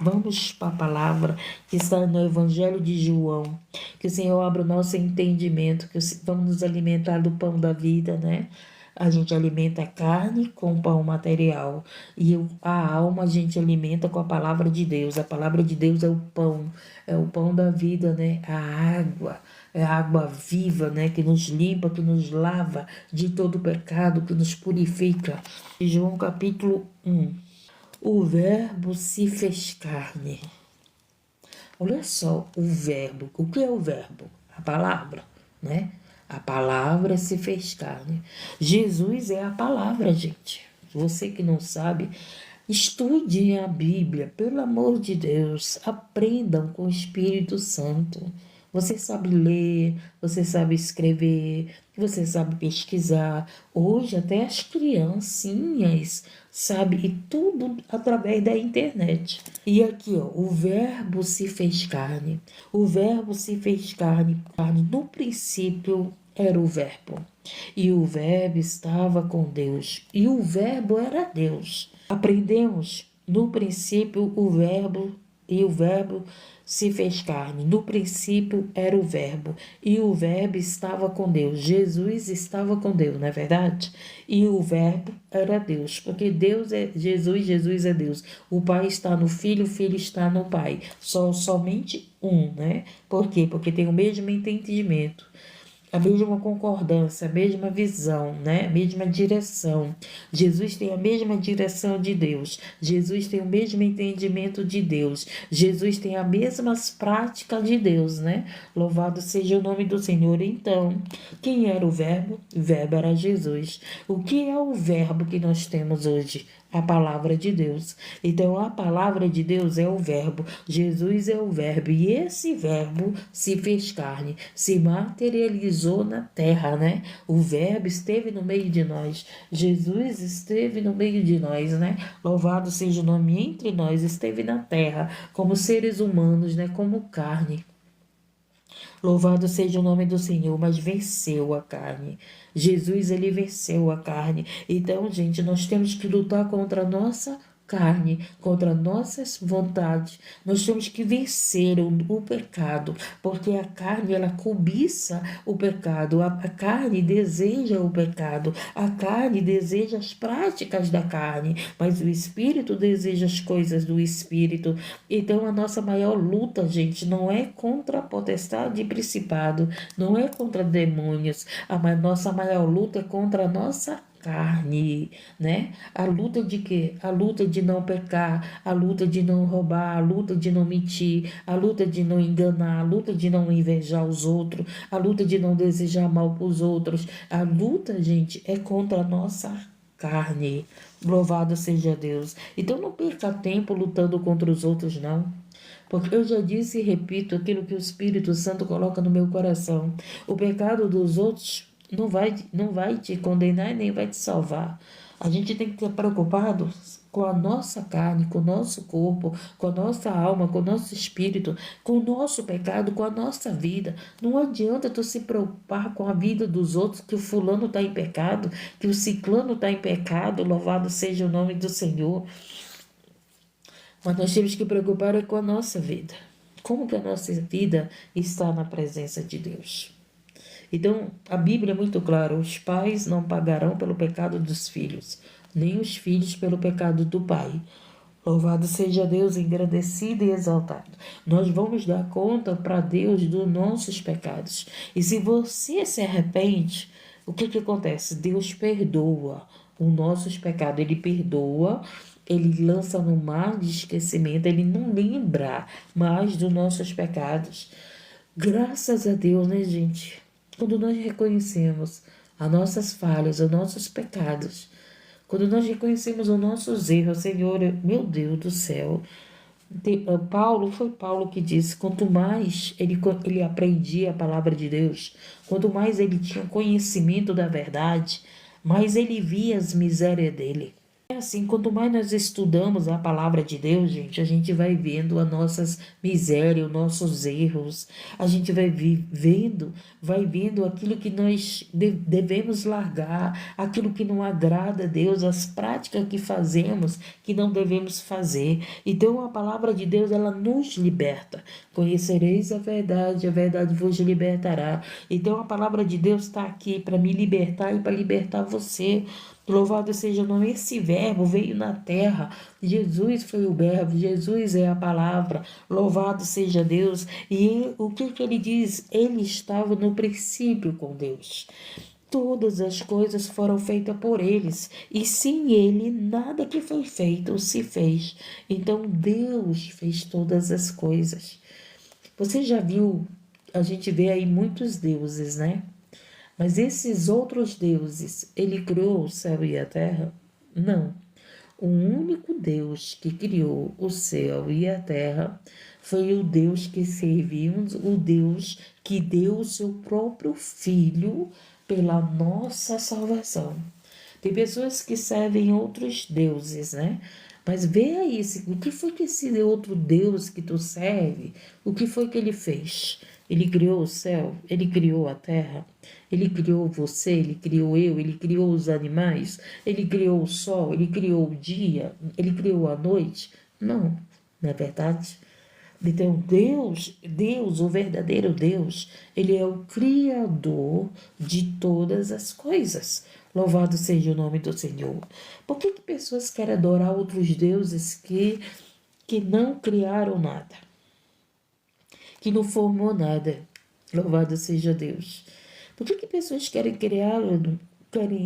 Vamos para a palavra que está no Evangelho de João. Que o Senhor abra o nosso entendimento, que vamos nos alimentar do pão da vida, né? A gente alimenta a carne com o pão material e a alma a gente alimenta com a palavra de Deus. A palavra de Deus é o pão da vida, né? A água, é a água viva, né? Que nos limpa, que nos lava de todo pecado, que nos purifica. João capítulo 1. O Verbo se fez carne. Olha só o verbo. O que é o verbo? A palavra, né? A palavra se fez carne. Jesus é a palavra, gente. Você que não sabe, estude a Bíblia, pelo amor de Deus. Aprendam com o Espírito Santo. Você sabe ler, você sabe escrever, você sabe pesquisar. Hoje até as criancinhas sabem, e tudo através da internet. E aqui, ó, o verbo se fez carne. O verbo se fez carne. No princípio era o verbo. E o verbo estava com Deus. E o verbo era Deus. Aprendemos no princípio o verbo e o verbo se fez carne. No princípio era o verbo e o verbo estava com Deus. Jesus estava com Deus, não é verdade? E o verbo era Deus, porque Deus é Jesus, Jesus é Deus. O Pai está no Filho, o Filho está no Pai. Somente um, né? Por quê? Porque tem o mesmo entendimento, a mesma concordância, a mesma visão, né? A mesma direção. Jesus tem a mesma direção de Deus. Jesus tem o mesmo entendimento de Deus. Jesus tem as mesmas práticas de Deus, né? Louvado seja o nome do Senhor. Então, quem era o verbo? O verbo era Jesus. O que é o verbo que nós temos hoje? A palavra de Deus. Então, a palavra de Deus é o verbo. Jesus é o verbo. E esse verbo se fez carne, se materializou na terra, né? O verbo esteve no meio de nós. Jesus esteve no meio de nós, né? Louvado seja o nome entre nós. Esteve na terra como seres humanos, né? Como carne. Louvado seja o nome do Senhor, mas venceu a carne. Jesus, ele venceu a carne. Então, gente, nós temos que lutar contra a nossa carne, contra nossas vontades. Nós temos que vencer o pecado, porque a carne, ela cobiça o pecado. A carne deseja o pecado. A carne deseja as práticas da carne, mas o Espírito deseja as coisas do Espírito. Então, a nossa maior luta, gente, não é contra a potestade e principado, não é contra demônios. Nossa maior luta é contra a nossa carne, né? A luta de quê? A luta de não pecar, a luta de não roubar, a luta de não mentir, a luta de não enganar, a luta de não invejar os outros, a luta de não desejar mal para os outros. A luta, gente, é contra a nossa carne. Louvado seja Deus. Então não perca tempo lutando contra os outros, não. Porque eu já disse e repito aquilo que o Espírito Santo coloca no meu coração. O pecado dos outros não vai te condenar e nem vai te salvar. A gente tem que estar preocupado com a nossa carne, com o nosso corpo, com a nossa alma, com o nosso espírito, com o nosso pecado, com a nossa vida. Não adianta tu se preocupar com a vida dos outros, que o fulano está em pecado, que o ciclano está em pecado, louvado seja o nome do Senhor. Mas nós temos que preocupar com a nossa vida. Como que a nossa vida está na presença de Deus? Então, a Bíblia é muito clara: os pais não pagarão pelo pecado dos filhos, nem os filhos pelo pecado do pai. Louvado seja Deus, engrandecido e exaltado. Nós vamos dar conta para Deus dos nossos pecados. E se você se arrepende, o que acontece? Deus perdoa os nossos pecados. Ele perdoa, ele lança no mar de esquecimento, ele não lembra mais dos nossos pecados. Graças a Deus, né, gente? Quando nós reconhecemos as nossas falhas, os nossos pecados, quando nós reconhecemos os nossos erros, Senhor, meu Deus do céu, foi Paulo que disse: quanto mais ele aprendia a palavra de Deus, quanto mais ele tinha conhecimento da verdade, mais ele via as misérias dele. É assim, quanto mais nós estudamos a palavra de Deus, gente, a gente vai vendo as nossas misérias, os nossos erros, a gente vai vendo aquilo que nós devemos largar, aquilo que não agrada a Deus, as práticas que fazemos que não devemos fazer. Então a palavra de Deus, ela nos liberta. Conhecereis a verdade vos libertará. Então a palavra de Deus está aqui para me libertar e para libertar você. Louvado seja o nome. Esse verbo veio na terra. Jesus foi o verbo. Jesus é a palavra. Louvado seja Deus. E o que ele diz? Ele estava no princípio com Deus. Todas as coisas foram feitas por eles. E sem ele, nada que foi feito se fez. Então Deus fez todas as coisas. Você já viu? A gente vê aí muitos deuses, né? Mas esses outros deuses, ele criou o céu e a terra? Não. O único Deus que criou o céu e a terra foi o Deus que servimos, o Deus que deu o seu próprio Filho pela nossa salvação. Tem pessoas que servem outros deuses, né? Mas vê aí, o que foi que esse outro Deus que tu serve, o que foi que ele fez? Ele criou o céu, ele criou a terra, ele criou você, ele criou eu, ele criou os animais, ele criou o sol, ele criou o dia, ele criou a noite? Não, não é verdade? Então, Deus, o verdadeiro Deus, ele é o Criador de todas as coisas. Louvado seja o nome do Senhor. Por que pessoas querem adorar outros deuses que não criaram nada, que não formou nada? Louvado seja Deus. Por que pessoas querem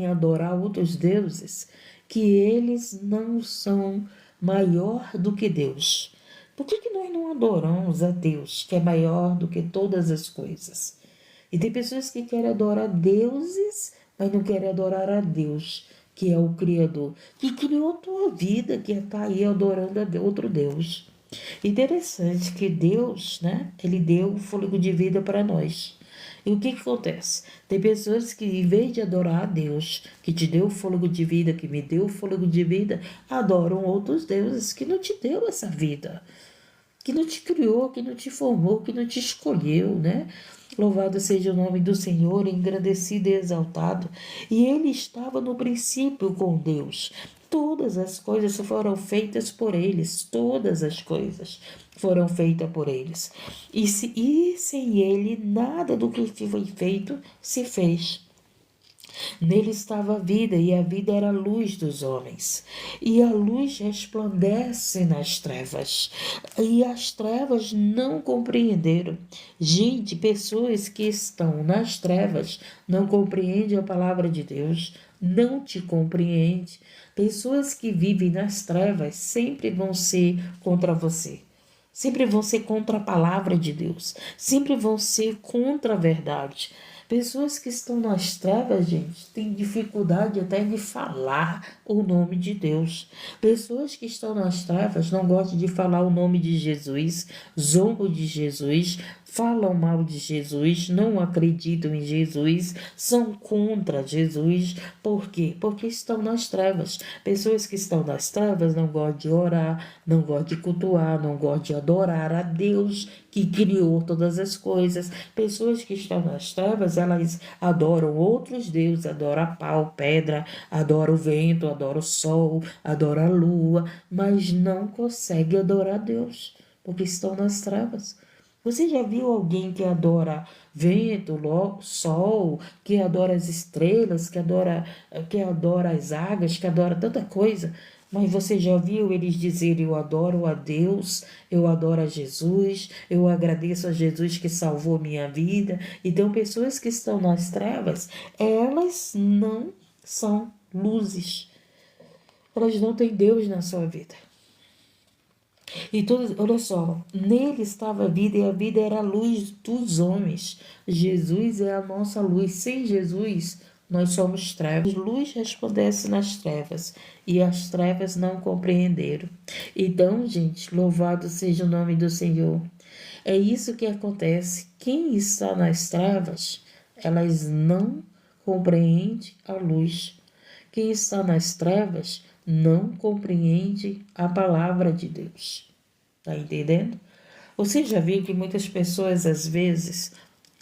adorar outros deuses que eles não são maior do que Deus? Por que nós não adoramos a Deus, que é maior do que todas as coisas? E tem pessoas que querem adorar deuses, mas não querem adorar a Deus, que é o Criador, que criou a tua vida, que está aí adorando a outro Deus. Interessante que Deus, né, ele deu o fôlego de vida para nós. E o que acontece? Tem pessoas que, em vez de adorar a Deus, que te deu o fôlego de vida, que me deu o fôlego de vida, adoram outros deuses que não te deu essa vida, que não te criou, que não te formou, que não te escolheu, né? Louvado seja o nome do Senhor, engrandecido e exaltado. E ele estava no princípio com Deus. Todas as coisas foram feitas por eles, todas as coisas foram feitas por eles. E sem ele, nada do que foi feito se fez. Nele estava a vida, e a vida era a luz dos homens. E a luz resplandece nas trevas, e as trevas não compreenderam. Gente, pessoas que estão nas trevas não compreendem a palavra de Deus, não te compreende. Pessoas que vivem nas trevas sempre vão ser contra você. Sempre vão ser contra a palavra de Deus. Sempre vão ser contra a verdade. Pessoas que estão nas trevas, gente, têm dificuldade até de falar o nome de Deus. Pessoas que estão nas trevas não gostam de falar o nome de Jesus, zombam de Jesus, falam mal de Jesus, não acreditam em Jesus, são contra Jesus. Por quê? Porque estão nas trevas. Pessoas que estão nas trevas não gostam de orar, não gostam de cultuar, não gostam de adorar a Deus que criou todas as coisas. Pessoas que estão nas trevas, elas adoram outros deuses, adoram pau, pedra, adoram o vento, adoram o sol, adoram a lua, mas não conseguem adorar Deus, porque estão nas trevas. Você já viu alguém que adora vento, sol, que adora as estrelas, que adora as águas, que adora tanta coisa? Mas você já viu eles dizerem: eu adoro a Deus, eu adoro a Jesus, eu agradeço a Jesus que salvou minha vida. Então, pessoas que estão nas trevas, elas não são luzes. Elas não têm Deus na sua vida. E todos, olha só, nele estava a vida e a vida era a luz dos homens. Jesus é a nossa luz. Sem Jesus, nós somos trevas. Luz resplandece nas trevas e as trevas não compreenderam. Então, gente, louvado seja o nome do Senhor. É isso que acontece. Quem está nas trevas, elas não compreendem a luz. Quem está nas trevas não compreende a palavra de Deus. Tá entendendo? Você já viu que muitas pessoas, às vezes,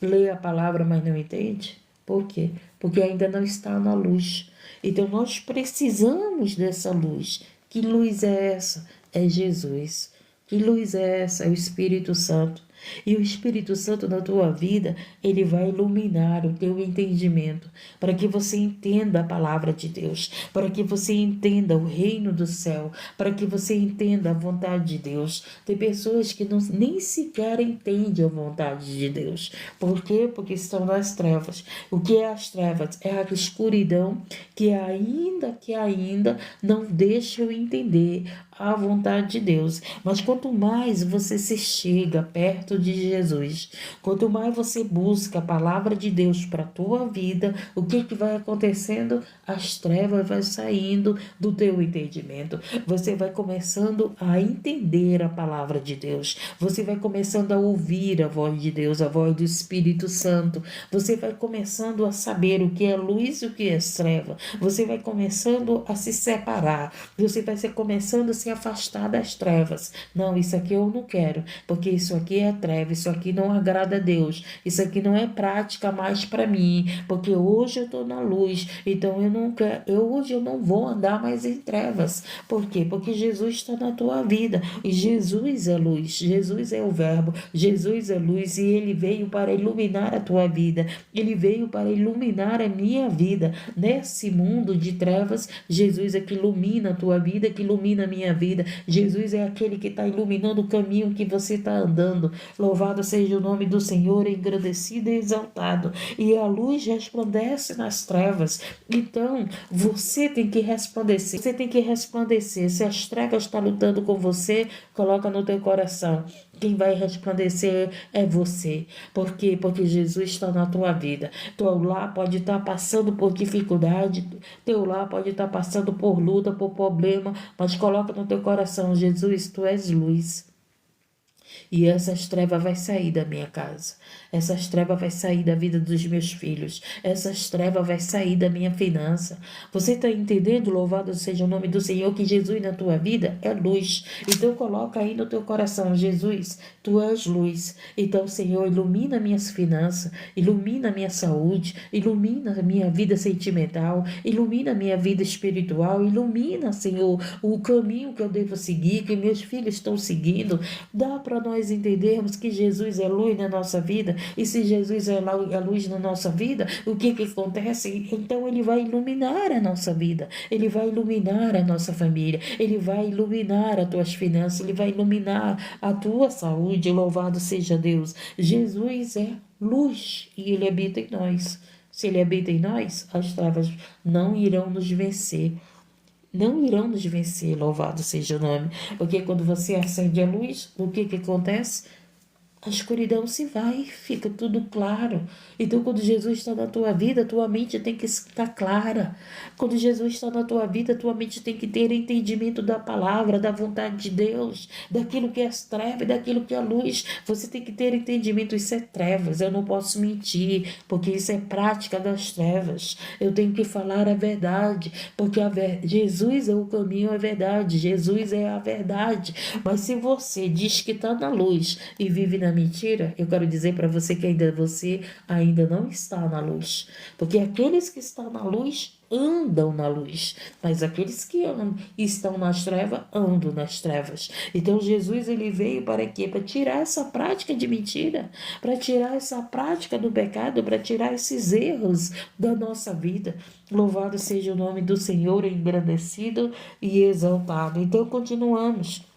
lê a palavra, mas não entende? Por quê? Porque ainda não está na luz. Então, nós precisamos dessa luz. Que luz é essa? É Jesus. Que luz é essa? É o Espírito Santo. E o Espírito Santo na tua vida, ele vai iluminar o teu entendimento, para que você entenda a palavra de Deus, para que você entenda o reino do céu, para que você entenda a vontade de Deus. Tem pessoas que nem sequer entendem a vontade de Deus. Por quê? Porque estão nas trevas. O que é as trevas? É a escuridão que ainda não deixa eu entender a vontade de Deus. Mas quanto mais você se chega perto de Jesus, quanto mais você busca a palavra de Deus para a tua vida, o que vai acontecendo? As trevas vão saindo do teu entendimento. Você vai começando a entender a palavra de Deus. Você vai começando a ouvir a voz de Deus, a voz do Espírito Santo. Você vai começando a saber o que é luz e o que é treva. Você vai começando a se separar. Você vai começando a se afastar das trevas. Não, isso aqui eu não quero, porque isso aqui é treva, isso aqui não agrada a Deus, isso aqui não é prática mais para mim, porque hoje eu estou na luz, então eu não quero, hoje eu não vou andar mais em trevas. Por quê? Porque Jesus está na tua vida, e Jesus é luz, Jesus é o verbo, Jesus é luz, e ele veio para iluminar a tua vida, ele veio para iluminar a minha vida. Nesse mundo de trevas, Jesus é que ilumina a tua vida, que ilumina a minha vida. Jesus é aquele que está iluminando o caminho que você está andando. Louvado seja o nome do Senhor, engrandecido e exaltado. E a luz resplandece nas trevas. Então, você tem que resplandecer. Você tem que resplandecer. Se as trevas estão lutando com você, coloca no teu coração. Quem vai resplandecer é você. Por quê? Porque Jesus está na tua vida. Teu lar pode estar passando por dificuldade, teu lar pode estar passando por luta, por problema, mas coloca no teu coração: Jesus, tu és luz. E essas trevas vai sair da minha casa. Essas trevas vai sair da vida dos meus filhos. Essas trevas vai sair da minha finança. Você está entendendo? Louvado seja o nome do Senhor, que Jesus na tua vida é luz. Então coloca aí no teu coração: Jesus, tu és luz. Então, Senhor, ilumina minhas finanças, ilumina minha saúde, ilumina a minha vida sentimental, ilumina a minha vida espiritual, ilumina, Senhor, o caminho que eu devo seguir, que meus filhos estão seguindo. Dá para nós entendermos que Jesus é luz na nossa vida, e se Jesus é luz na nossa vida, o que acontece? Então ele vai iluminar a nossa vida, ele vai iluminar a nossa família, ele vai iluminar as tuas finanças, ele vai iluminar a tua saúde. Louvado seja Deus. Jesus é luz e ele habita em nós. Se ele habita em nós, as trevas não irão nos vencer. Não irão nos vencer, louvado seja o nome. Porque quando você acende a luz, o que acontece? A escuridão se vai, fica tudo claro. Então, quando Jesus está na tua vida, tua mente tem que estar clara. Quando Jesus está na tua vida, tua mente tem que ter entendimento da palavra, da vontade de Deus, daquilo que é as trevas e daquilo que é a luz. Você tem que ter entendimento. Isso é trevas, eu não posso mentir, porque isso é prática das trevas. Eu tenho que falar a verdade, porque Jesus é o caminho, a verdade. Jesus é a verdade. Mas se você diz que está na luz e vive na mentira, eu quero dizer para você que você ainda não está na luz, porque aqueles que estão na luz andam na luz, mas aqueles que estão nas trevas andam nas trevas. Então Jesus, ele veio para quê? Para tirar essa prática de mentira, para tirar essa prática do pecado, para tirar esses erros da nossa vida. Louvado seja o nome do Senhor, engrandecido e exaltado. Então continuamos.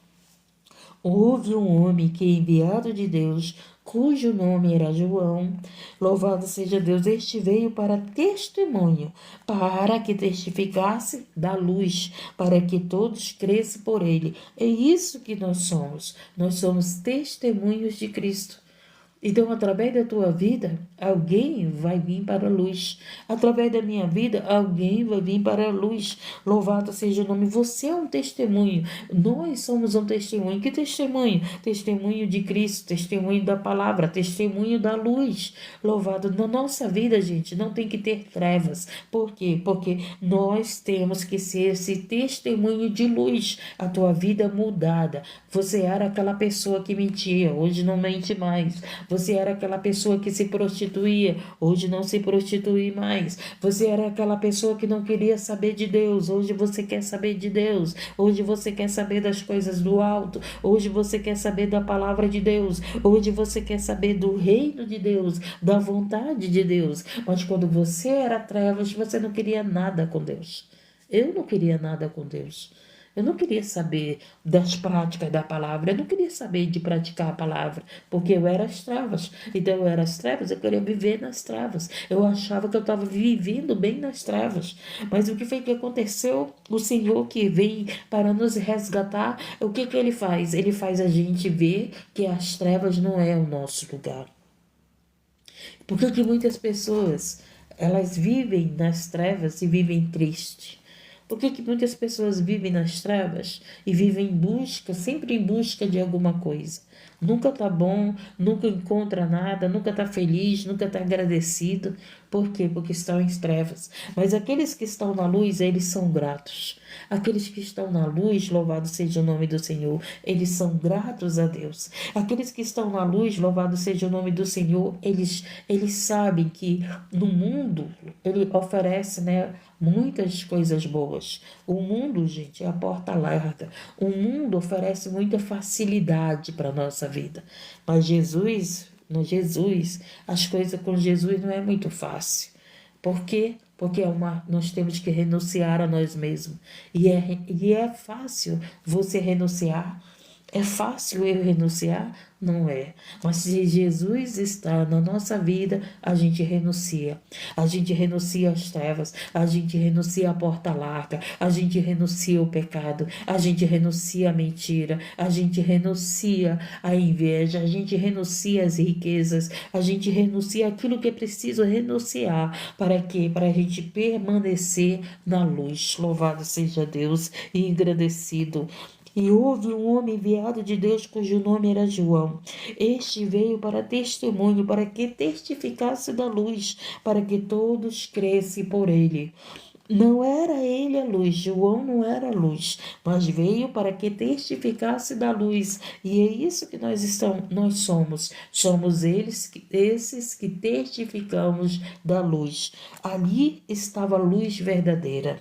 Houve um homem que, enviado de Deus, cujo nome era João, louvado seja Deus, este veio para testemunho, para que testificasse da luz, para que todos crescem por ele. É isso que nós somos testemunhos de Cristo. Então, através da tua vida, alguém vai vir para a luz. Através da minha vida, alguém vai vir para a luz. Louvado seja o nome. Você é um testemunho. Nós somos um testemunho. Que testemunho? Testemunho de Cristo, testemunho da palavra, testemunho da luz. Louvado. Na nossa vida, gente, não tem que ter trevas. Por quê? Porque nós temos que ser esse testemunho de luz. A tua vida mudada. Você era aquela pessoa que mentia, hoje não mente mais. Você era aquela pessoa que se prostituía, hoje não se prostitui mais. Você era aquela pessoa que não queria saber de Deus, hoje você quer saber de Deus. Hoje você quer saber das coisas do alto, hoje você quer saber da palavra de Deus. Hoje você quer saber do reino de Deus, da vontade de Deus. Mas quando você era trevas, você não queria nada com Deus. Eu não queria nada com Deus. Eu não queria saber das práticas da palavra, eu não queria saber de praticar a palavra, porque eu era as trevas. Então eu era as trevas, eu queria viver nas trevas. Eu achava que eu estava vivendo bem nas trevas. Mas o que foi que aconteceu? O Senhor que vem para nos resgatar, o que que Ele faz? Ele faz a gente ver que as trevas não é o nosso lugar. Por que muitas pessoas, elas vivem nas trevas e vivem tristes? Por que muitas pessoas vivem nas trevas e vivem em busca, sempre em busca de alguma coisa? Nunca tá bom, nunca encontra nada, nunca tá feliz, nunca tá agradecido. Por quê? Porque estão em trevas. Mas aqueles que estão na luz, eles são gratos. Aqueles que estão na luz, louvado seja o nome do Senhor, eles são gratos a Deus. Aqueles que estão na luz, louvado seja o nome do Senhor, eles sabem que no mundo Ele oferece, né, muitas coisas boas. O mundo, gente, é a porta larga. O mundo oferece muita facilidade para a nossa vida. Mas Jesus, as coisas com Jesus não é muito fácil. Por quê? Porque nós temos que renunciar a nós mesmos. E é fácil você renunciar. É fácil eu renunciar? Não é. Mas se Jesus está na nossa vida, a gente renuncia. A gente renuncia às trevas, a gente renuncia à porta larga, a gente renuncia ao pecado, a gente renuncia à mentira, a gente renuncia à inveja, a gente renuncia às riquezas, a gente renuncia aquilo que é preciso renunciar. Para quê? Para a gente permanecer na luz. Louvado seja Deus e engrandecido. E houve um homem enviado de Deus cujo nome era João. Este veio para testemunho, para que testificasse da luz, para que todos crescem por ele. Não era ele a luz, João não era a luz, mas veio para que testificasse da luz. E é isso que nós somos. Somos esses que testificamos da luz. Ali estava a luz verdadeira,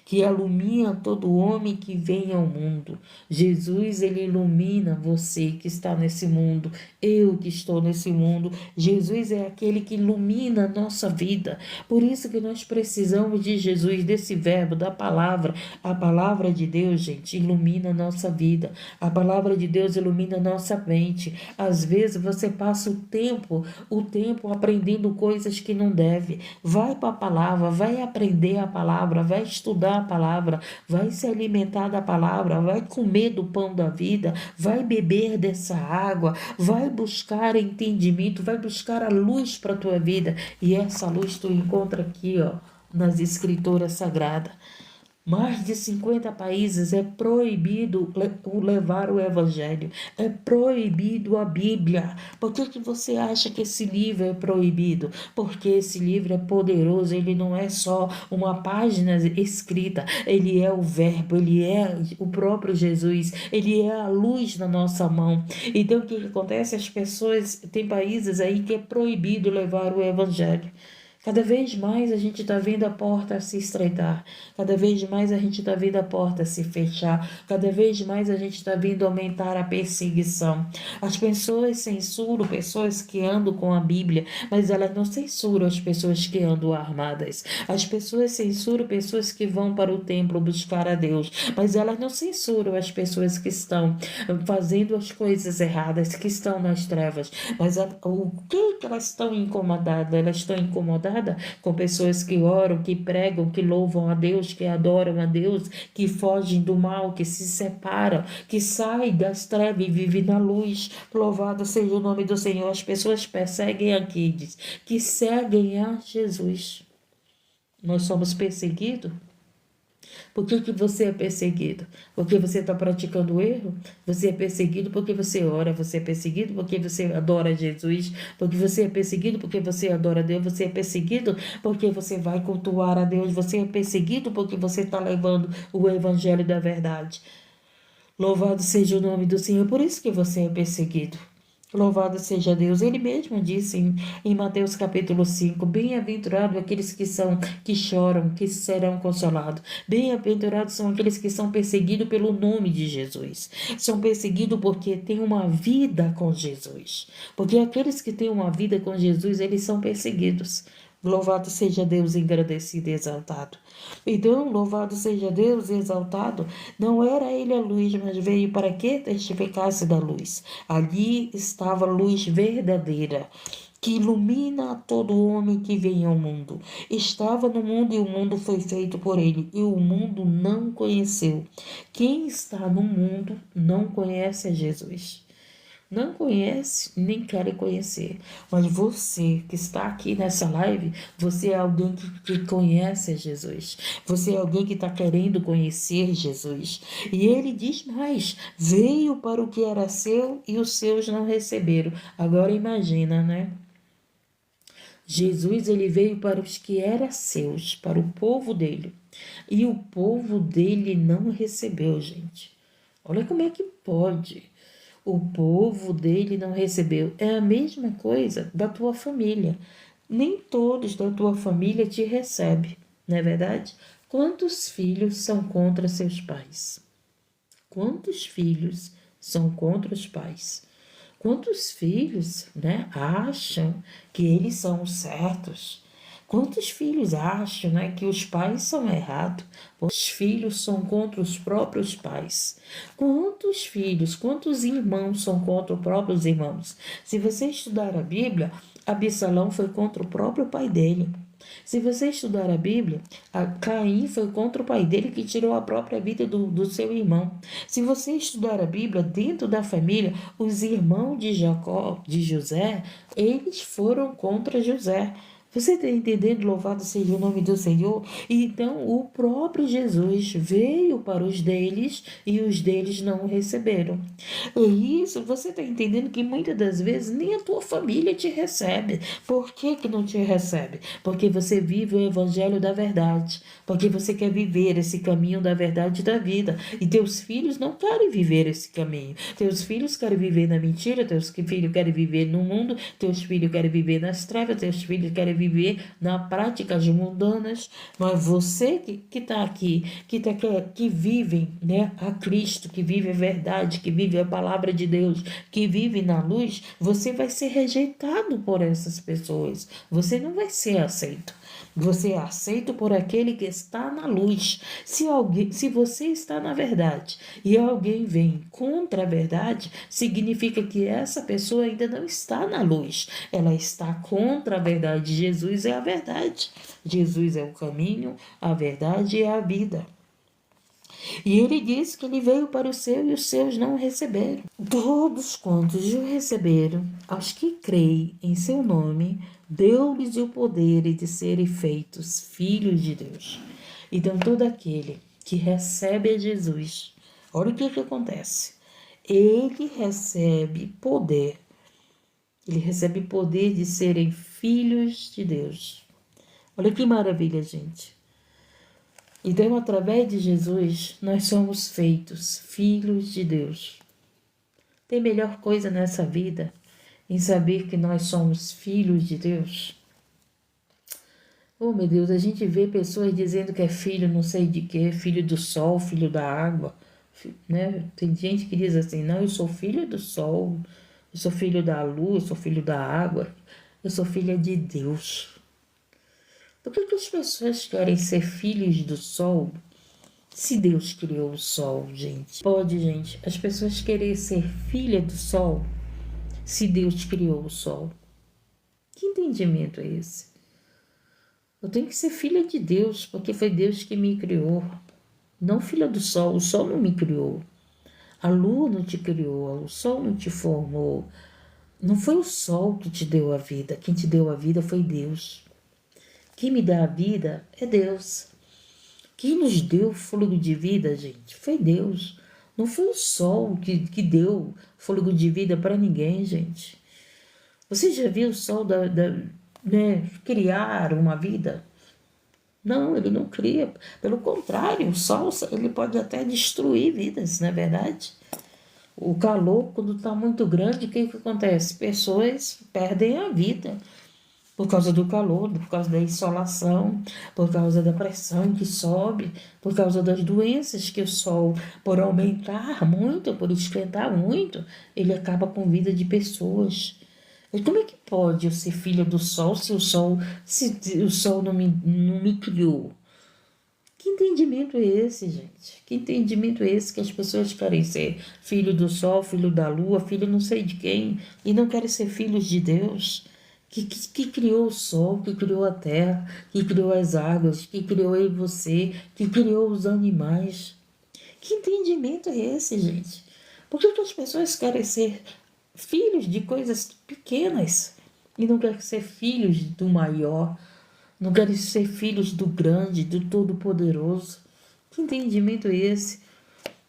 que ilumina todo homem que vem ao mundo. Jesus, ele ilumina você que está nesse mundo, eu que estou nesse mundo. Jesus é aquele que ilumina a nossa vida. Por isso que nós precisamos de Jesus, desse verbo, da palavra. A palavra de Deus, gente, ilumina a nossa vida. A palavra de Deus ilumina a nossa mente. Às vezes você passa o tempo aprendendo coisas que não deve. Vai para a palavra, vai aprender a palavra, vai estudar a palavra, vai se alimentar da palavra, vai comer do pão da vida, vai beber dessa água, vai buscar entendimento, vai buscar a luz para a tua vida. E essa luz tu encontra aqui, ó, nas escrituras sagradas. Mais de 50 países é proibido levar o evangelho, é proibido a Bíblia. Por que você acha que esse livro é proibido? Porque esse livro é poderoso, ele não é só uma página escrita, ele é o verbo, ele é o próprio Jesus, ele é a luz na nossa mão. Então o que acontece? As pessoas, tem países aí que é proibido levar o evangelho. Cada vez mais a gente está vendo a porta se estreitar, cada vez mais a gente está vendo a porta se fechar, cada vez mais a gente está vendo aumentar a perseguição. As pessoas censuram pessoas que andam com a Bíblia, mas elas não censuram as pessoas que andam armadas. As pessoas censuram pessoas que vão para o templo buscar a Deus, mas elas não censuram as pessoas que estão fazendo as coisas erradas, que estão nas trevas. Mas o que elas estão incomodadas? Elas estão incomodadas alimentada com pessoas que oram, que pregam, que louvam a Deus, que adoram a Deus, que fogem do mal, que se separam, que saem das trevas e vivem na luz. Louvado seja o nome do Senhor. As pessoas perseguem aqui, diz, que seguem a Jesus. Nós somos perseguidos. Por que você é perseguido? Porque você está praticando erro? Você é perseguido porque você ora, você é perseguido porque você adora Jesus, porque você é perseguido porque você adora Deus, você é perseguido porque você vai cultuar a Deus, você é perseguido porque você está levando o evangelho da verdade. Louvado seja o nome do Senhor, por isso que você é perseguido. Louvado seja Deus. Ele mesmo disse em Mateus capítulo 5, bem-aventurados aqueles que choram, que serão consolados. Bem-aventurados são aqueles que são perseguidos pelo nome de Jesus. São perseguidos porque têm uma vida com Jesus. Porque aqueles que têm uma vida com Jesus, eles são perseguidos. Louvado seja Deus, engrandecido e exaltado. Então, louvado seja Deus, exaltado. Não era ele a luz, mas veio para que testificasse da luz. Ali estava a luz verdadeira, que ilumina a todo homem que vem ao mundo. Estava no mundo e o mundo foi feito por ele, e o mundo não conheceu. Quem está no mundo não conhece a Jesus. Não conhece, nem quer conhecer. Mas você que está aqui nessa live, você é alguém que conhece Jesus. Você é alguém que está querendo conhecer Jesus. E ele diz mais, veio para o que era seu e os seus não receberam. Agora imagina, né? Jesus, ele veio para os que eram seus, para o povo dele. E o povo dele não recebeu, gente. Olha como é que pode. O povo dele não recebeu. É a mesma coisa da tua família. Nem todos da tua família te recebem, não é verdade? Quantos filhos são contra seus pais? Quantos filhos são contra os pais? Quantos filhos, né, acham que eles são os certos? Quantos filhos acham, né, que os pais são errados? Quantos filhos são contra os próprios pais? Quantos filhos, quantos irmãos são contra os próprios irmãos? Se você estudar a Bíblia, Absalão foi contra o próprio pai dele. Se você estudar a Bíblia, Caim foi contra o pai dele que tirou a própria vida do seu irmão. Se você estudar a Bíblia, dentro da família, os irmãos de Jacó, de José, eles foram contra José. Você está entendendo? Louvado seja o nome do Senhor. Então, o próprio Jesus veio para os deles e os deles não o receberam. E isso, você está entendendo que muitas das vezes nem a tua família te recebe. Por que que não te recebe? Porque você vive o evangelho da verdade. Porque você quer viver esse caminho da verdade e da vida. E teus filhos não querem viver esse caminho. Teus filhos querem viver na mentira, teus filhos querem viver no mundo, teus filhos querem viver nas trevas, teus filhos querem viver na práticas mundanas, mas você que está aqui, que vive, né, a Cristo, que vive a verdade, que vive a palavra de Deus, que vive na luz, você vai ser rejeitado por essas pessoas, você não vai ser aceito. Você é aceito por aquele que está na luz. Se você está na verdade e alguém vem contra a verdade, significa que essa pessoa ainda não está na luz. Ela está contra a verdade. Jesus é a verdade. Jesus é o caminho, a verdade e a vida. E ele disse que ele veio para o seu e os seus não o receberam. Todos quantos o receberam, aos que creem em seu nome, deu-lhes o poder de serem feitos filhos de Deus. Então, todo aquele que recebe a Jesus, olha o que acontece. Ele recebe poder. Ele recebe poder de serem filhos de Deus. Olha que maravilha, gente. Então, através de Jesus, nós somos feitos filhos de Deus. Tem melhor coisa nessa vida em saber que nós somos filhos de Deus? Oh, meu Deus, a gente vê pessoas dizendo que é filho não sei de quê, filho do sol, filho da água, né? Tem gente que diz assim, não, eu sou filho do sol, eu sou filho da luz, eu sou filho da água, eu sou filha de Deus. Por que as pessoas querem ser filhos do sol se Deus criou o sol, gente? Pode, gente, as pessoas querem ser filha do sol se Deus criou o sol. Que entendimento é esse? Eu tenho que ser filha de Deus, porque foi Deus que me criou. Não filha do sol. O sol não me criou. A lua não te criou. O sol não te formou. Não foi o sol que te deu a vida. Quem te deu a vida foi Deus. Quem me dá a vida é Deus. Quem nos deu fôlego de vida, gente, foi Deus. Não foi o sol que deu fôlego de vida para ninguém, gente. Você já viu o sol criar uma vida? Não, ele não cria. Pelo contrário, o sol ele pode até destruir vidas, não é verdade? O calor, quando está muito grande, o que acontece? Pessoas perdem a vida por causa do calor, por causa da insolação, por causa da pressão que sobe, por causa das doenças que o sol, por aumentar muito, por esquentar muito, ele acaba com a vida de pessoas. E como é que pode eu ser filha do sol se o sol não me criou? Que entendimento é esse, gente? Que entendimento é esse que as pessoas querem ser filho do sol, filho da lua, filho não sei de quem, e não querem ser filhos de Deus, que criou o sol, que criou a terra, que criou as águas, que criou eu e você, que criou os animais. Que entendimento é esse, gente? Por que as pessoas querem ser filhos de coisas pequenas e não querem ser filhos do maior? Não querem ser filhos do grande, do todo-poderoso? Que entendimento é esse?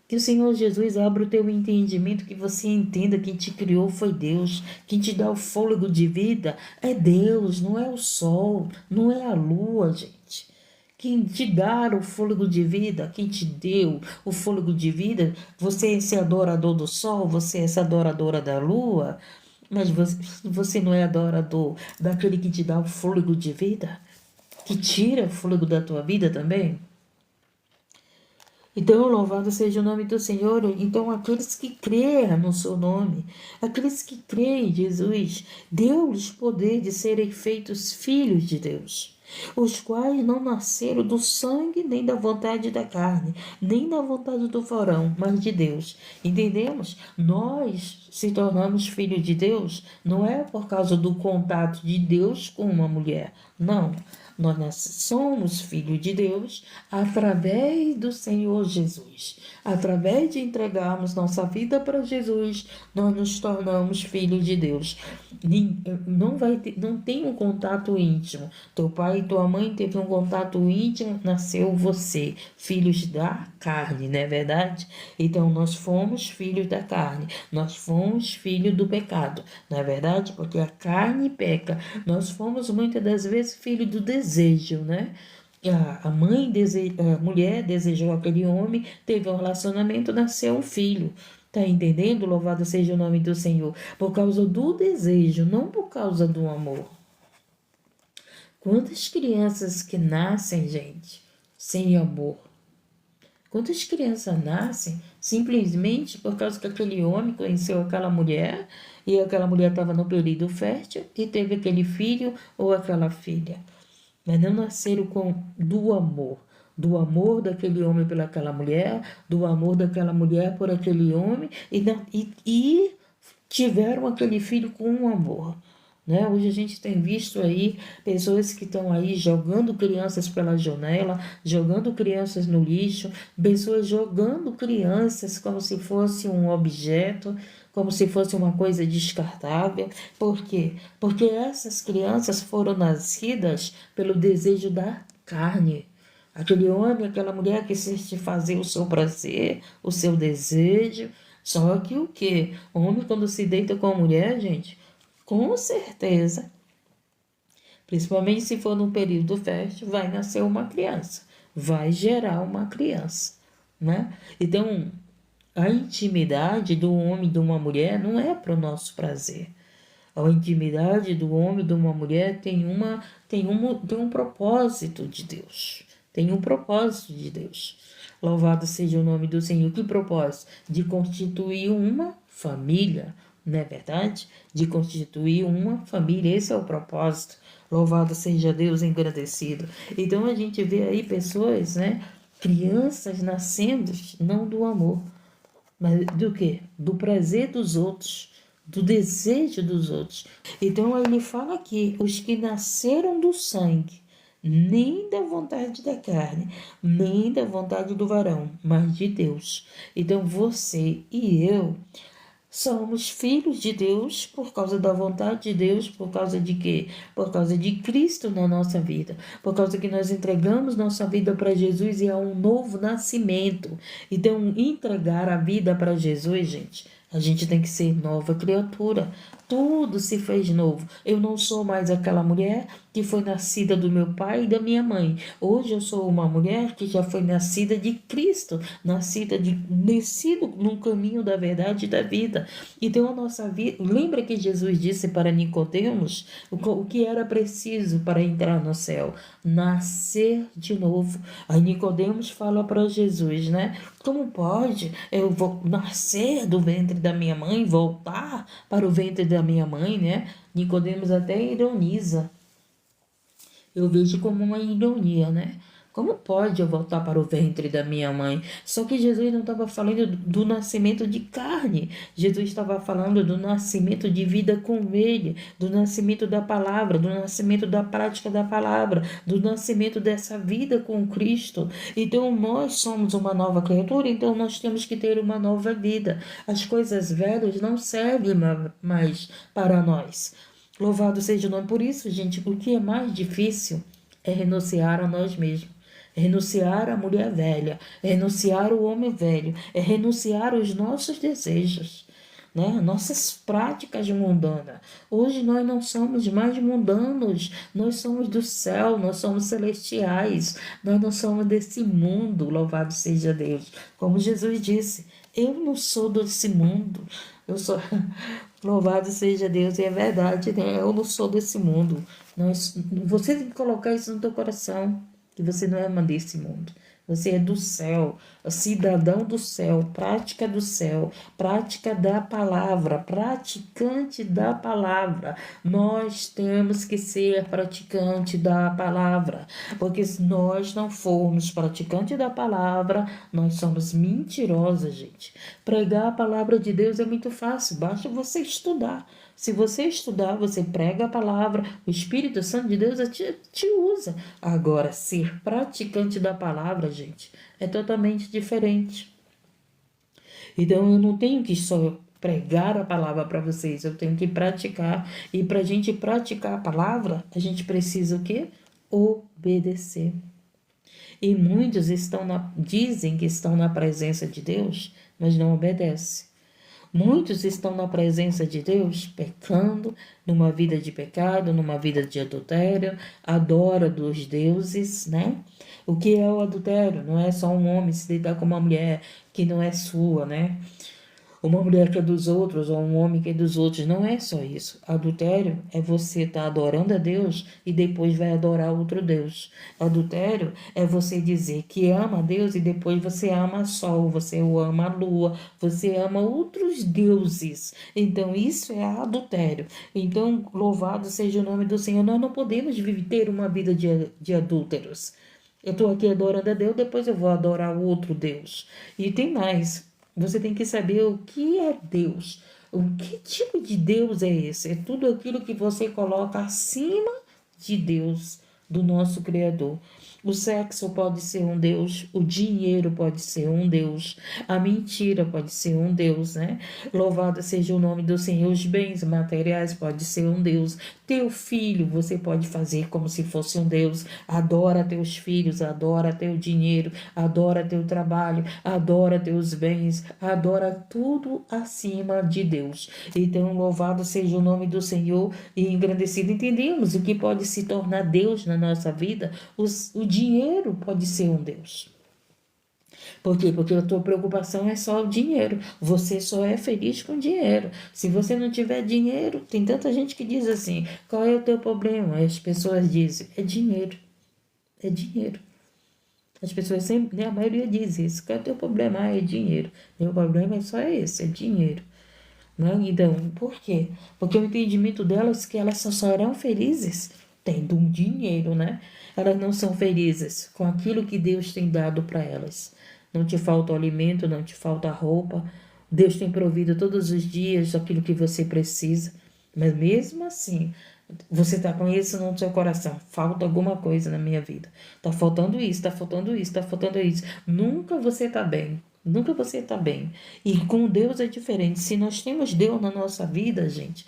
Que o Senhor Jesus abra o teu entendimento, que você entenda que quem te criou foi Deus. Quem te dá o fôlego de vida é Deus, não é o sol, não é a lua, gente. Quem te dá o fôlego de vida, quem te deu o fôlego de vida, você é esse adorador do sol, você é essa adoradora da lua, mas você não é adorador daquele que te dá o fôlego de vida, que tira o fôlego da tua vida também? Então, louvado seja o nome do Senhor. Então, aqueles que creem no seu nome, aqueles que creem em Jesus, deu-lhes poder de serem feitos filhos de Deus, os quais não nasceram do sangue, nem da vontade da carne, nem da vontade do varão, mas de Deus. Entendemos? Nós se tornamos filhos de Deus não é por causa do contato de Deus com uma mulher, não. Nós somos filhos de Deus através do Senhor Jesus. Através de entregarmos nossa vida para Jesus, nós nos tornamos filhos de Deus. Não tem um contato íntimo. Teu pai e tua mãe teve um contato íntimo, nasceu você, filhos da carne, não é verdade? Então nós fomos filhos da carne, nós fomos filhos do pecado, não é verdade? Porque a carne peca. Nós fomos muitas das vezes filhos do desejo, né? A mulher desejou aquele homem, teve um relacionamento, nasceu um filho. Tá entendendo? Louvado seja o nome do Senhor. Por causa do desejo, não por causa do amor. Quantas crianças que nascem, gente, sem amor? Quantas crianças nascem simplesmente por causa que aquele homem conheceu aquela mulher e aquela mulher estava no período fértil e teve aquele filho ou aquela filha? Mas não nasceram do amor daquele homem pelaquela mulher, do amor daquela mulher por aquele homem e tiveram aquele filho com um amor. Né? Hoje a gente tem visto aí pessoas que estão aí jogando crianças pela janela, jogando crianças no lixo, pessoas jogando crianças como se fosse um objeto, como se fosse uma coisa descartável. Por quê? Porque essas crianças foram nascidas pelo desejo da carne. Aquele homem, aquela mulher que se fazer o seu prazer, o seu desejo. Só que o quê? O homem, quando se deita com a mulher, gente, com certeza, principalmente se for num período fértil, vai nascer uma criança, vai gerar uma criança, né? Então, a intimidade do homem e de uma mulher não é para o nosso prazer. A intimidade do homem e de uma mulher tem um propósito de Deus. Tem um propósito de Deus. Louvado seja o nome do Senhor. Que propósito? De constituir uma família, não é verdade? De constituir uma família. Esse é o propósito. Louvado seja Deus, engrandecido. Então a gente vê aí pessoas, né? Crianças nascendo não do amor, mas do quê? Do prazer dos outros, do desejo dos outros. Então ele fala aqui, os que nasceram do sangue, nem da vontade da carne, nem da vontade do varão, mas de Deus. Então você e eu somos filhos de Deus por causa da vontade de Deus, por causa de quê? Por causa de Cristo na nossa vida, por causa que nós entregamos nossa vida para Jesus e há um novo nascimento. Então, entregar a vida para Jesus, gente, a gente tem que ser nova criatura. Tudo se fez novo. Eu não sou mais aquela mulher que foi nascida do meu pai e da minha mãe. Hoje eu sou uma mulher que já foi nascida de Cristo, nascido no caminho da verdade e da vida. Então a nossa vida, lembra que Jesus disse para Nicodemos o que era preciso para entrar no céu? Nascer de novo. Aí Nicodemos fala para Jesus, né? Como pode eu vou nascer do ventre da minha mãe, voltar para o ventre da minha mãe, né? Nicodemos até ironiza. Eu vejo como uma ironia, né? Como pode eu voltar para o ventre da minha mãe? Só que Jesus não estava falando do nascimento de carne. Jesus estava falando do nascimento de vida com Ele, do nascimento da palavra, do nascimento da prática da palavra, do nascimento dessa vida com Cristo. Então nós somos uma nova criatura, então nós temos que ter uma nova vida. As coisas velhas não servem mais para nós. Louvado seja o nome. Por isso, gente, o que é mais difícil é renunciar a nós mesmos. É renunciar à mulher velha, é renunciar ao homem velho, é renunciar aos nossos desejos, né? Nossas práticas mundanas. Hoje nós não somos mais mundanos, nós somos do céu, nós somos celestiais, nós não somos desse mundo, louvado seja Deus. Como Jesus disse, eu não sou desse mundo, eu sou. Louvado seja Deus, e é verdade, né? Eu não sou desse mundo. Você tem que colocar isso no teu coração, que você não é uma desse mundo. Você é do céu, cidadão do céu, prática do céu, prática da palavra, praticante da palavra. Nós temos que ser praticante da palavra, porque se nós não formos praticante da palavra, nós somos mentirosos, gente. Pregar a palavra de Deus é muito fácil, basta você estudar. Se você estudar, você prega a palavra, o Espírito Santo de Deus te usa. Agora, ser praticante da palavra, gente, é totalmente diferente. Então, eu não tenho que só pregar a palavra para vocês, eu tenho que praticar. E para a gente praticar a palavra, a gente precisa o quê? Obedecer. E muitos dizem que estão na presença de Deus, mas não obedecem. Muitos estão na presença de Deus pecando, numa vida de pecado, numa vida de adultério, adora dos deuses, né? O que é o adultério? Não é só um homem se deitar com uma mulher que não é sua, né? Uma mulher que é dos outros ou um homem que é dos outros. Não é só isso. Adultério é você estar adorando a Deus e depois vai adorar outro Deus. Adultério é você dizer que ama a Deus e depois você ama o sol, você ama a lua, você ama outros deuses. Então isso é adultério. Então louvado seja o nome do Senhor. Nós não podemos ter uma vida de adúlteros. Eu estou aqui adorando a Deus, depois eu vou adorar o outro Deus. E tem mais. Você tem que saber o que é Deus. O que tipo de Deus é esse? É tudo aquilo que você coloca acima de Deus, do nosso Criador. O sexo pode ser um Deus, o dinheiro pode ser um Deus, a mentira pode ser um Deus, né? Louvado seja o nome do Senhor, os bens materiais pode ser um Deus. Teu filho você pode fazer como se fosse um Deus. Adora teus filhos, adora teu dinheiro, adora teu trabalho, adora teus bens, adora tudo acima de Deus. Então, louvado seja o nome do Senhor e engrandecido. Entendemos o que pode se tornar Deus na nossa vida. O dinheiro pode ser um Deus. Por quê? Porque a tua preocupação é só o dinheiro. Você só é feliz com dinheiro. Se você não tiver dinheiro, tem tanta gente que diz assim, qual é o teu problema? As pessoas dizem, é dinheiro. É dinheiro. As pessoas sempre, né, a maioria diz isso, qual é o teu problema? Ah, é dinheiro. Meu problema é só esse, é dinheiro. Né? Então, por quê? Porque o entendimento delas é que elas só serão felizes tendo um dinheiro, né? Elas não são felizes com aquilo que Deus tem dado para elas. Não te falta o alimento, não te falta a roupa. Deus tem provido todos os dias aquilo que você precisa. Mas mesmo assim, Você está com isso no seu coração. Falta alguma coisa na minha vida. Está faltando isso, está faltando isso, está faltando isso. Nunca você está bem. Nunca você está bem. E com Deus é diferente. Se nós temos Deus na nossa vida, a gente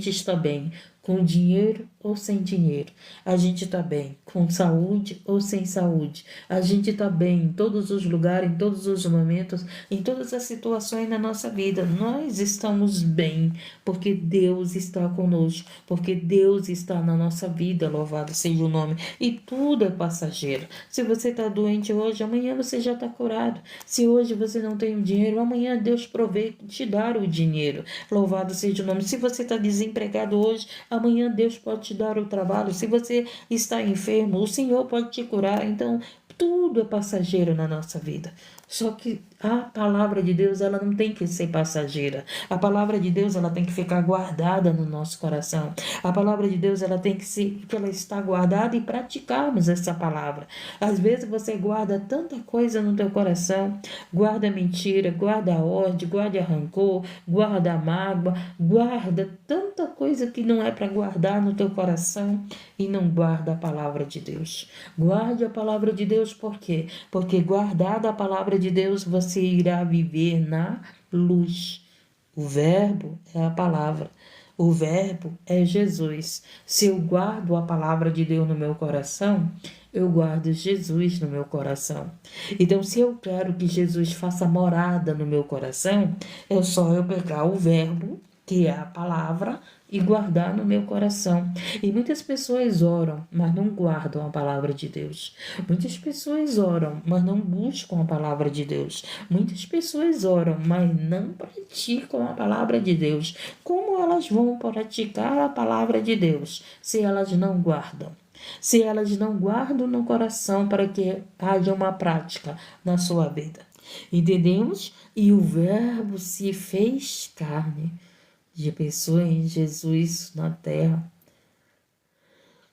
está bem. Com dinheiro ou sem dinheiro. A gente está bem. Com saúde ou sem saúde. A gente está bem em todos os lugares, em todos os momentos, em todas as situações na nossa vida. Nós estamos bem, porque Deus está conosco, porque Deus está na nossa vida, louvado seja o nome. E tudo é passageiro. Se você está doente hoje, amanhã você já está curado. Se hoje você não tem o dinheiro, amanhã Deus provê te dar o dinheiro. Louvado seja o nome. Se você está desempregado hoje, amanhã Deus pode te dar o trabalho. Se você está enfermo, o Senhor pode te curar. Então, tudo é passageiro na nossa vida. Só que a palavra de Deus, ela não tem que ser passageira. A palavra de Deus, ela tem que ficar guardada no nosso coração. A palavra de Deus, ela tem que ser, que ela está guardada e praticarmos essa palavra. Às vezes você guarda tanta coisa no teu coração, guarda mentira, guarda ódio, guarda rancor, guarda mágoa, guarda tanta coisa que não é para guardar no teu coração e não guarda a palavra de Deus. Guarde a palavra de Deus, por quê? Porque guardada a palavra de Deus, você irá viver na luz. O verbo é a palavra. O verbo é Jesus. Se eu guardo a palavra de Deus no meu coração, eu guardo Jesus no meu coração. Então, se eu quero que Jesus faça morada no meu coração, é só eu pegar o verbo, que é a palavra, e guardar no meu coração. E muitas pessoas oram, mas não guardam a palavra de Deus. Muitas pessoas oram, mas não buscam a palavra de Deus. Muitas pessoas oram, mas não praticam a palavra de Deus. Como elas vão praticar a palavra de Deus se elas não guardam? Se elas não guardam no coração para que haja uma prática na sua vida. Entendemos? E o verbo se fez carne. De pessoa em Jesus na terra.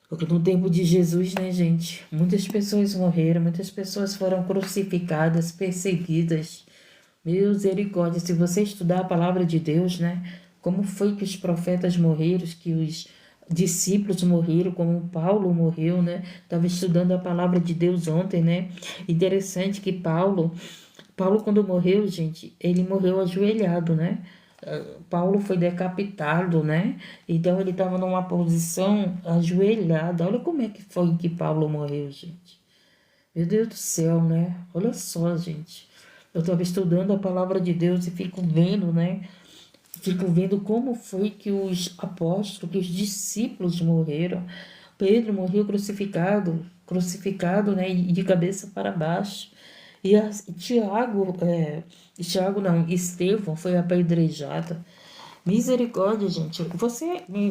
Porque no tempo de Jesus, né, gente? Muitas pessoas morreram, muitas pessoas foram crucificadas, perseguidas. Misericórdia, se você estudar a palavra de Deus, né? Como foi que os profetas morreram, que os discípulos morreram, como Paulo morreu, né? Estava estudando a palavra de Deus ontem, né? Interessante que Paulo quando morreu, gente, ele morreu ajoelhado, né? Paulo foi decapitado, né? Então ele estava numa posição ajoelhada. Olha como é que foi que Paulo morreu, gente. Meu Deus do céu, né? Olha só, gente. Eu estava estudando a palavra de Deus e fico vendo, né? Fico vendo como foi que os apóstolos, que os discípulos morreram. Pedro morreu crucificado, né? E de cabeça para baixo. E Tiago não, Estevão foi apedrejado. Misericórdia, gente.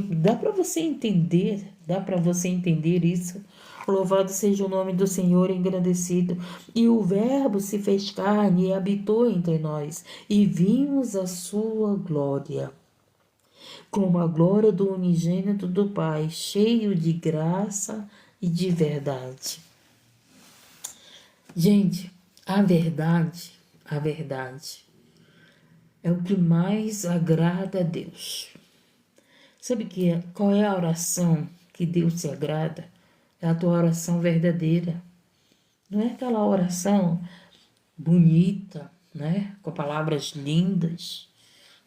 Dá para você entender isso. Louvado seja o nome do Senhor, engrandecido. E o Verbo se fez carne e habitou entre nós, e vimos a sua glória, como a glória do unigênito do Pai, cheio de graça e de verdade. Gente, a verdade é o que mais agrada a Deus. Sabe qual é a oração que Deus se agrada? É a tua oração verdadeira. Não é aquela oração bonita, né? Com palavras lindas.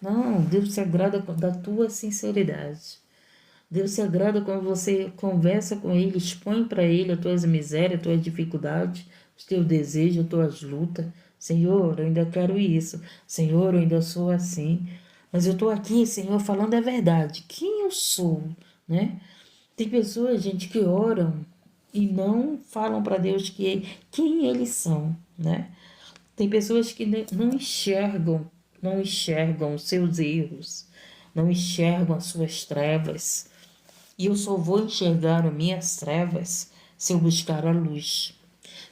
Não, Deus se agrada da tua sinceridade. Deus se agrada quando você conversa com Ele, expõe para Ele as tuas misérias, as tuas dificuldades, os teus desejos, as tuas lutas. Senhor, eu ainda quero isso. Senhor, eu ainda sou assim. Mas eu estou aqui, Senhor, falando a verdade. Quem eu sou, né? Tem pessoas, gente, que oram e não falam para Deus quem eles são, né? Tem pessoas que não enxergam os seus erros, não enxergam as suas trevas. E eu só vou enxergar as minhas trevas se eu buscar a luz.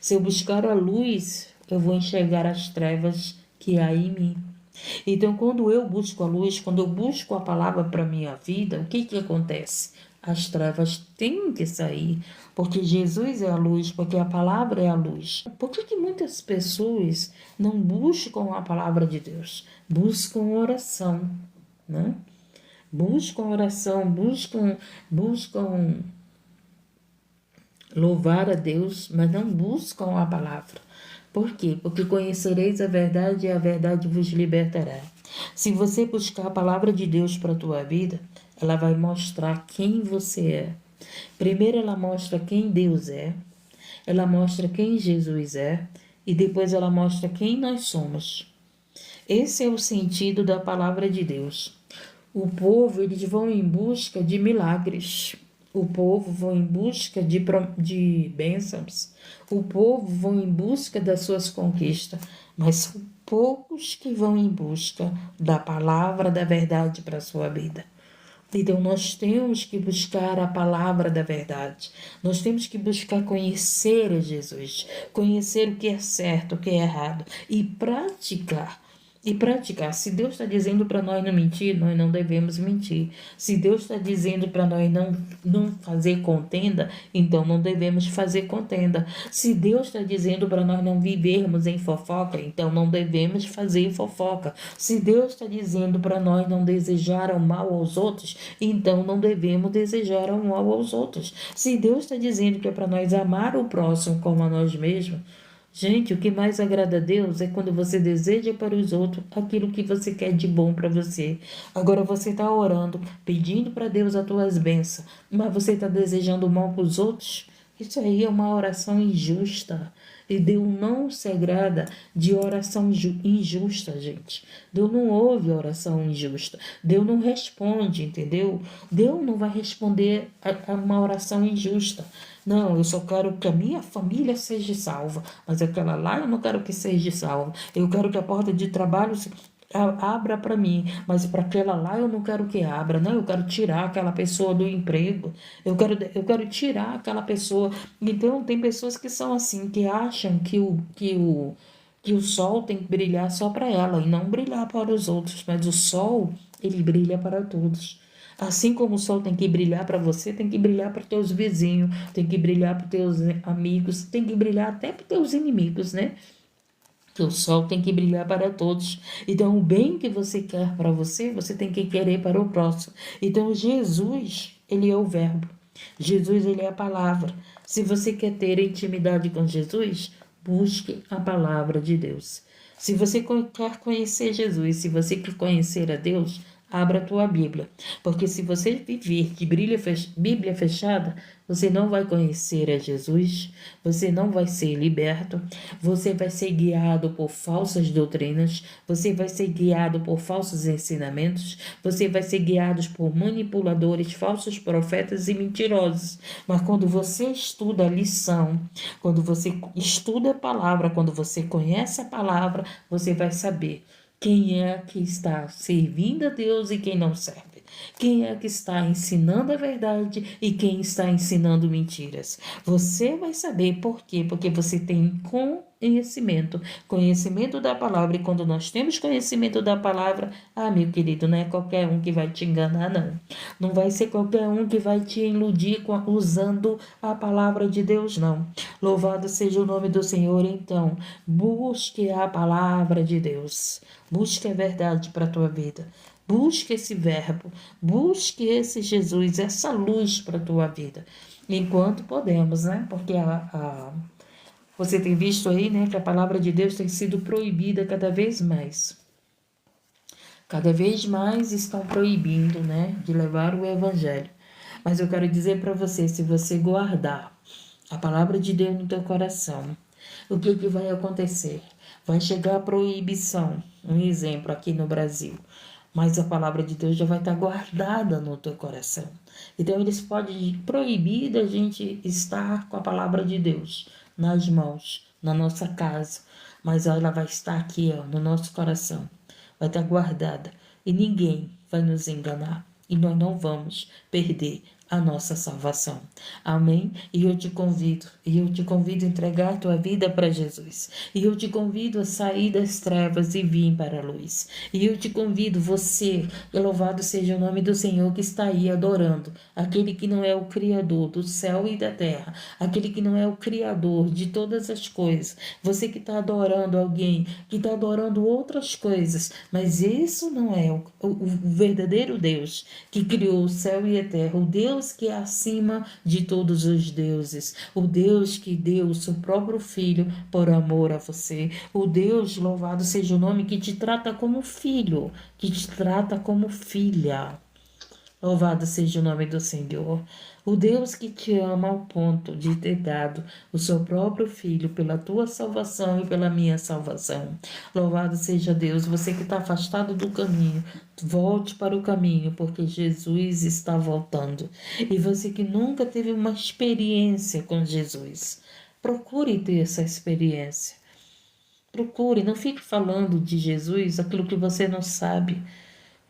Se eu buscar a luz, eu vou enxergar as trevas que há em mim. Então, quando eu busco a luz, quando eu busco a palavra para a minha vida, o que acontece? As trevas têm que sair, porque Jesus é a luz, porque a palavra é a luz. Por que muitas pessoas não buscam a palavra de Deus? Buscam oração, né? buscam oração, buscam louvar a Deus, mas não buscam a palavra. Por quê? Porque conhecereis a verdade e a verdade vos libertará. Se você buscar a palavra de Deus para a tua vida, ela vai mostrar quem você é. Primeiro ela mostra quem Deus é, ela mostra quem Jesus é e depois ela mostra quem nós somos. Esse é o sentido da palavra de Deus. O povo, eles vão em busca de milagres. O povo vão em busca de bênçãos. O povo vão em busca das suas conquistas. Mas são poucos que vão em busca da palavra da verdade para a sua vida. Então, nós temos que buscar a palavra da verdade. Nós temos que buscar conhecer a Jesus, conhecer o que é certo, o que é errado e praticar. E praticar. Se Deus está dizendo para nós não mentir, nós não devemos mentir. Se Deus está dizendo para nós não fazer contenda, então não devemos fazer contenda. Se Deus está dizendo para nós não vivermos em fofoca, então não devemos fazer fofoca. Se Deus está dizendo para nós não desejar o mal aos outros, então não devemos desejar o mal aos outros. Se Deus está dizendo que é para nós amar o próximo como a nós mesmos, gente, o que mais agrada a Deus é quando você deseja para os outros aquilo que você quer de bom para você. Agora você está orando, pedindo para Deus as tuas bênçãos, mas você está desejando mal para os outros? Isso aí é uma oração injusta. E Deus não se agrada de oração injusta, gente. Deus não ouve oração injusta. Deus não responde, entendeu? Deus não vai responder a uma oração injusta. Não, eu só quero que a minha família seja salva, mas aquela lá eu não quero que seja salva. Eu quero que a porta de trabalho abra para mim, mas para aquela lá eu não quero que abra, não, eu quero tirar aquela pessoa do emprego, eu quero tirar aquela pessoa. Então tem pessoas que são assim, que acham que o sol tem que brilhar só para ela e não brilhar para os outros, mas o sol, ele brilha para todos. Assim como o sol tem que brilhar para você, tem que brilhar para teus vizinhos, tem que brilhar para teus amigos, tem que brilhar até para teus inimigos, né? Que o sol tem que brilhar para todos. Então, o bem que você quer para você, você tem que querer para o próximo. Então, Jesus, ele é o verbo. Jesus, ele é a palavra. Se você quer ter intimidade com Jesus, busque a palavra de Deus. Se você quer conhecer Jesus, se você quer conhecer a Deus, abra a tua Bíblia. Porque se você viver de Bíblia fechada, você não vai conhecer a Jesus, você não vai ser liberto, você vai ser guiado por falsas doutrinas, você vai ser guiado por falsos ensinamentos, você vai ser guiado por manipuladores, falsos profetas e mentirosos. Mas quando você estuda a lição, quando você estuda a palavra, quando você conhece a palavra, você vai saber quem é que está servindo a Deus e quem não serve. Quem é que está ensinando a verdade e quem está ensinando mentiras. Você vai saber por quê? Porque você tem conhecimento da palavra. E quando nós temos conhecimento da palavra, meu querido, não é qualquer um que vai te enganar, não. Não vai ser qualquer um que vai te iludir usando a palavra de Deus, não. Louvado seja o nome do Senhor. Então, busque a palavra de Deus. Busque a verdade para a tua vida. Busque esse verbo. Busque esse Jesus, essa luz para a tua vida. Enquanto podemos, né? Porque você tem visto aí, né, que a palavra de Deus tem sido proibida cada vez mais. Cada vez mais estão proibindo, né, de levar o evangelho. Mas eu quero dizer para você, se você guardar a palavra de Deus no teu coração, o que vai acontecer? Vai chegar a proibição, um exemplo aqui no Brasil, mas a palavra de Deus já vai estar guardada no teu coração. Então eles podem proibir da gente estar com a palavra de Deus nas mãos, na nossa casa, mas ela vai estar aqui, no nosso coração, vai estar guardada e ninguém vai nos enganar e nós não vamos perder a nossa salvação. Amém? E eu te convido a entregar tua vida para Jesus. E eu te convido a sair das trevas e vir para a luz. E eu te convido, você, louvado seja o nome do Senhor, que está aí adorando, aquele que não é o Criador do céu e da terra, aquele que não é o Criador de todas as coisas, você que está adorando alguém, que está adorando outras coisas, mas isso não é o verdadeiro Deus que criou o céu e a terra, o Deus que é acima de todos os deuses, o Deus que deu o seu próprio Filho por amor a você, o Deus, louvado seja o nome, que te trata como filho, que te trata como filha. Louvado seja o nome do Senhor. O Deus que te ama ao ponto de ter dado o seu próprio Filho pela tua salvação e pela minha salvação. Louvado seja Deus. Você que está afastado do caminho, volte para o caminho, porque Jesus está voltando. E você que nunca teve uma experiência com Jesus, procure ter essa experiência. Procure, não fique falando de Jesus aquilo que você não sabe.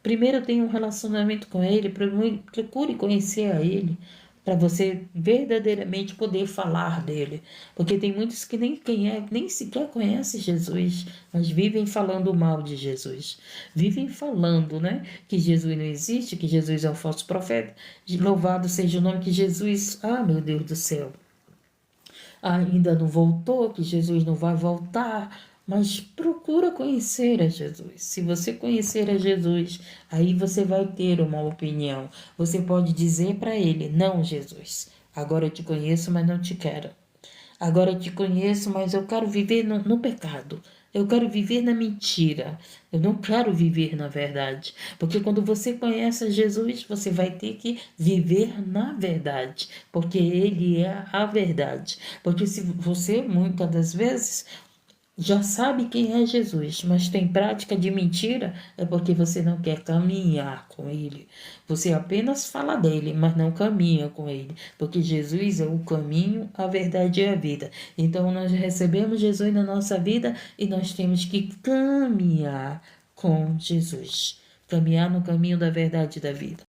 Primeiro tenha um relacionamento com Ele, procure conhecer a Ele, para você verdadeiramente poder falar dele. Porque tem muitos que nem sequer conhecem Jesus, mas vivem falando mal de Jesus. Vivem falando, né, que Jesus não existe, que Jesus é um falso profeta. Louvado seja o nome que Jesus... Ah, meu Deus do céu! Ainda não voltou, que Jesus não vai voltar, mas procura conhecer a Jesus. Se você conhecer a Jesus, aí você vai ter uma opinião. Você pode dizer para ele: não, Jesus, agora eu te conheço, mas não te quero. Agora eu te conheço, mas eu quero viver no pecado. Eu quero viver na mentira. Eu não quero viver na verdade. Porque quando você conhece Jesus, você vai ter que viver na verdade. Porque Ele é a verdade. Porque se você, muitas das vezes, já sabe quem é Jesus, mas tem prática de mentira, é porque você não quer caminhar com Ele. Você apenas fala dele, mas não caminha com Ele, porque Jesus é o caminho, a verdade e a vida. Então nós recebemos Jesus na nossa vida e nós temos que caminhar com Jesus. Caminhar no caminho da verdade e da vida.